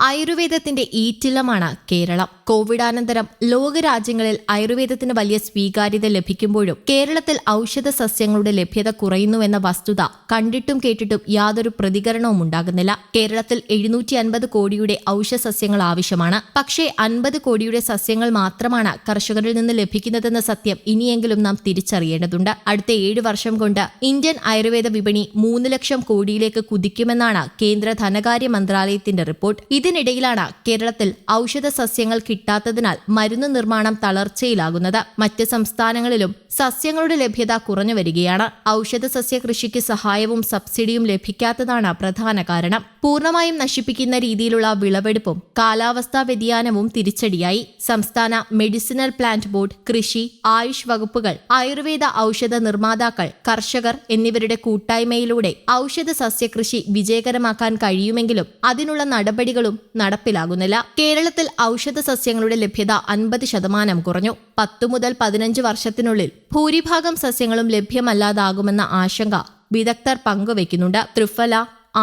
ആയുർവേദത്തിന്റെ ഈറ്റില്ലമാണ് കേരളം. കോവിഡാനന്തരം ലോകരാജ്യങ്ങളിൽ ആയുർവേദത്തിന് വലിയ സ്വീകാര്യത ലഭിക്കുമ്പോഴും കേരളത്തിൽ ഔഷധ സസ്യങ്ങളുടെ ലഭ്യത കുറയുന്നുവെന്ന വസ്തുത കണ്ടിട്ടും കേട്ടിട്ടും യാതൊരു പ്രതികരണവും ഉണ്ടാകുന്നില്ല. കേരളത്തിൽ 750 കോടിയുടെ ഔഷധ സസ്യങ്ങൾ ആവശ്യമാണ്. പക്ഷേ 50 കോടിയുടെ സസ്യങ്ങൾ മാത്രമാണ് കർഷകരിൽ നിന്ന് ലഭിക്കുന്നതെന്ന സത്യം ഇനിയെങ്കിലും നാം തിരിച്ചറിയേണ്ടതുണ്ട്. അടുത്ത 7 വർഷം കൊണ്ട് ഇന്ത്യൻ ആയുർവേദ വിപണി 3 ലക്ഷം കോടിയിലേക്ക് കുതിക്കുമെന്നാണ് കേന്ദ്ര ധനകാര്യ മന്ത്രാലയത്തിന്റെ റിപ്പോർട്ട്. ഇതിനിടയിലാണ് കേരളത്തിൽ ഔഷധ സസ്യങ്ങൾ കിട്ടാത്തതിനാൽ മരുന്ന് നിർമ്മാണം തളർച്ചയിലാകുന്നത്. മറ്റ് സംസ്ഥാനങ്ങളിലും സസ്യങ്ങളുടെ ലഭ്യത കുറഞ്ഞു വരികയാണ്. ഔഷധ സസ്യ കൃഷിക്ക് സഹായവും സബ്സിഡിയും ലഭിക്കാത്തതാണ് പ്രധാന കാരണം. പൂർണ്ണമായും നശിപ്പിക്കുന്ന രീതിയിലുള്ള വിളവെടുപ്പും കാലാവസ്ഥാ വ്യതിയാനവും തിരിച്ചടിയായി. സംസ്ഥാന മെഡിസിനൽ പ്ലാന്റ് ബോർഡ്, കൃഷി, ആയുഷ് വകുപ്പുകൾ, ആയുർവേദ ഔഷധ നിർമ്മാതാക്കൾ, കർഷകർ എന്നിവരുടെ കൂട്ടായ്മയിലൂടെ ഔഷധ സസ്യകൃഷി വിജയകരമാക്കാൻ കഴിയുമെങ്കിലും അതിനുള്ള നടപടികളും നടപ്പിലാകുന്നില്ല. കേരളത്തിൽ ഔഷധ സസ്യങ്ങളുടെ ലഭ്യത 50% കുറഞ്ഞു. 10 മുതൽ 15 വർഷത്തിനുള്ളിൽ ഭൂരിഭാഗം സസ്യങ്ങളും ലഭ്യമല്ലാതാകുമെന്ന ആശങ്ക വിദഗ്ധർ പങ്കുവയ്ക്കുന്നുണ്ട്. ത്രിഫല,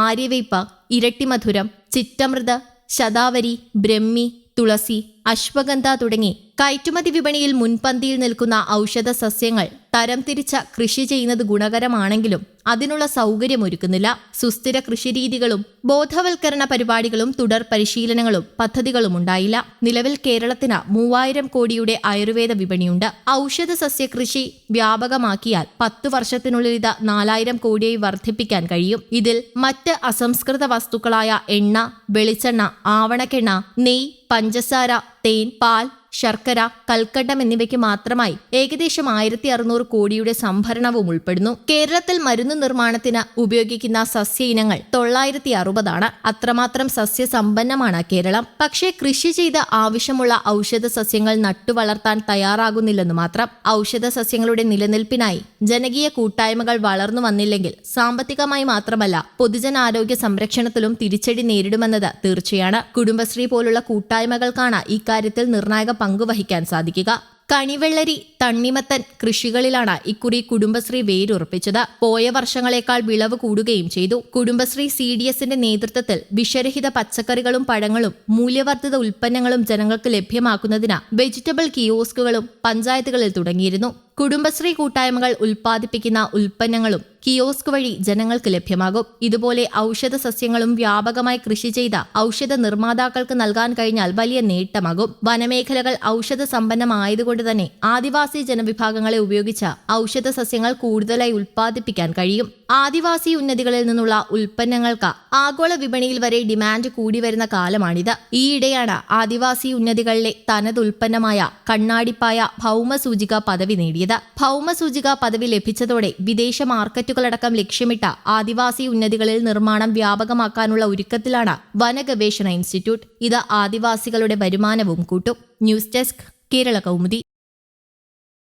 ആര്യവേപ്പ്, ഇരട്ടിമധുരം, ചിറ്റമൃത്, ശതാവരി, ബ്രഹ്മി, തുളസി, അശ്വഗന്ധ തുടങ്ങി കയറ്റുമതി വിപണിയിൽ മുൻപന്തിയിൽ നിൽക്കുന്ന ഔഷധ സസ്യങ്ങൾ തരംതിരിച്ച കൃഷി ചെയ്യുന്നത് ഗുണകരമാണെങ്കിലും അതിനുള്ള സൗകര്യമൊരുക്കുന്നില്ല. സുസ്ഥിര കൃഷിരീതികളും ബോധവൽക്കരണ പരിപാടികളും തുടർ പരിശീലനങ്ങളും പദ്ധതികളും ഉണ്ടായില്ല. നിലവിൽ കേരളത്തിന് 3000 കോടിയുടെ ആയുർവേദ വിപണിയുണ്ട്. ഔഷധ സസ്യകൃഷി വ്യാപകമാക്കിയാൽ 10 വർഷത്തിനുള്ളിൽ ഇത് 4000 കോടിയായി വർദ്ധിപ്പിക്കാൻ കഴിയും. ഇതിൽ മറ്റ് അസംസ്കൃത വസ്തുക്കളായ എണ്ണ, വെളിച്ചെണ്ണ, ആവണക്കെണ്ണ, നെയ്യ്, പഞ്ചസാര, തേൻ, പാൽ, ശർക്കര, കൽക്കണ്ടം എന്നിവയ്ക്ക് മാത്രമായി ഏകദേശം 1600 കോടിയുടെ സംഭരണവും ഉൾപ്പെടുന്നു. കേരളത്തിൽ മരുന്ന് നിർമ്മാണത്തിന് ഉപയോഗിക്കുന്ന സസ്യ ഇനങ്ങൾ 960 ആണ്. അത്രമാത്രം സസ്യസമ്പന്നമാണ് കേരളം. പക്ഷേ കൃഷി ചെയ്ത് ആവശ്യമുള്ള ഔഷധ സസ്യങ്ങൾ നട്ടുവളർത്താൻ തയ്യാറാകുന്നില്ലെന്ന് മാത്രം. ഔഷധ സസ്യങ്ങളുടെ നിലനിൽപ്പിനായി ജനകീയ കൂട്ടായ്മകൾ വളർന്നു വന്നില്ലെങ്കിൽ സാമ്പത്തികമായി മാത്രമല്ല പൊതുജനാരോഗ്യ സംരക്ഷണത്തിലും തിരിച്ചടി നേരിടുമെന്നത് തീർച്ചയാണ്. കുടുംബശ്രീ പോലുള്ള കൂട്ടായ്മകൾക്കാണ് ഇക്കാര്യത്തിൽ നിർണായക പങ്കുവഹിക്കാൻ സാധിക്കുക. കണിവെള്ളരി, തണ്ണിമത്തൻ കൃഷികളിലാണ് ഇക്കുറി കുടുംബശ്രീ വേരുറപ്പിച്ചത്. പോയ വർഷങ്ങളെക്കാൾ വിളവ് കൂടുകയും ചെയ്തു. കുടുംബശ്രീ CDSന്റെ നേതൃത്വത്തിൽ വിഷരഹിത പച്ചക്കറികളും പഴങ്ങളും മൂല്യവർദ്ധിത ഉൽപ്പന്നങ്ങളും ജനങ്ങൾക്ക് ലഭ്യമാക്കുന്നതിന് വെജിറ്റബിൾ കിയോസ്കുകളും പഞ്ചായത്തുകളിൽ തുടങ്ങിയിരുന്നു. കുടുംബശ്രീ കൂട്ടായ്മകൾ ഉൽപ്പാദിപ്പിക്കുന്ന ഉൽപ്പന്നങ്ങളും കിയോസ്ക് വഴി ജനങ്ങൾക്ക് ലഭ്യമാകും. ഇതുപോലെ ഔഷധ സസ്യങ്ങളും വ്യാപകമായി കൃഷി ചെയ്ത ഔഷധ നിർമ്മാതാക്കൾക്ക് നൽകാൻ കഴിഞ്ഞാൽ വലിയ നേട്ടമാകും. വനമേഖലകൾ ഔഷധ സമ്പന്നമായതുകൊണ്ട് തന്നെ ആദിവാസി ജനവിഭാഗങ്ങളെ ഉപയോഗിച്ച ഔഷധ സസ്യങ്ങൾ കൂടുതലായി ഉൽപ്പാദിപ്പിക്കാൻ കഴിയും. ആദിവാസി ഉന്നതികളിൽ നിന്നുള്ള ഉൽപ്പന്നങ്ങൾക്ക് ആഗോള വിപണിയിൽ വരെ ഡിമാൻഡ് കൂടി വരുന്ന കാലമാണിത്. ഈയിടെയാണ് ആദിവാസി ഉന്നതികളിലെ തനത് ഉൽപ്പന്നമായ കണ്ണാടിപ്പായ ഭൗമസൂചിക പദവി നേടിയത്. ഭൗമസൂചിക പദവി ലഭിച്ചതോടെ വിദേശ മാർക്കറ്റുകളടക്കം ലക്ഷ്യമിട്ട ആദിവാസി ഉന്നതികളിൽ നിർമ്മാണം വ്യാപകമാക്കാനുള്ള ഒരുക്കത്തിലാണ് വനഗവേഷണ ഇൻസ്റ്റിറ്റ്യൂട്ട്. ഇത് ആദിവാസികളുടെ വരുമാനവും കൂട്ടും. News desk, Kerala Kaumudi.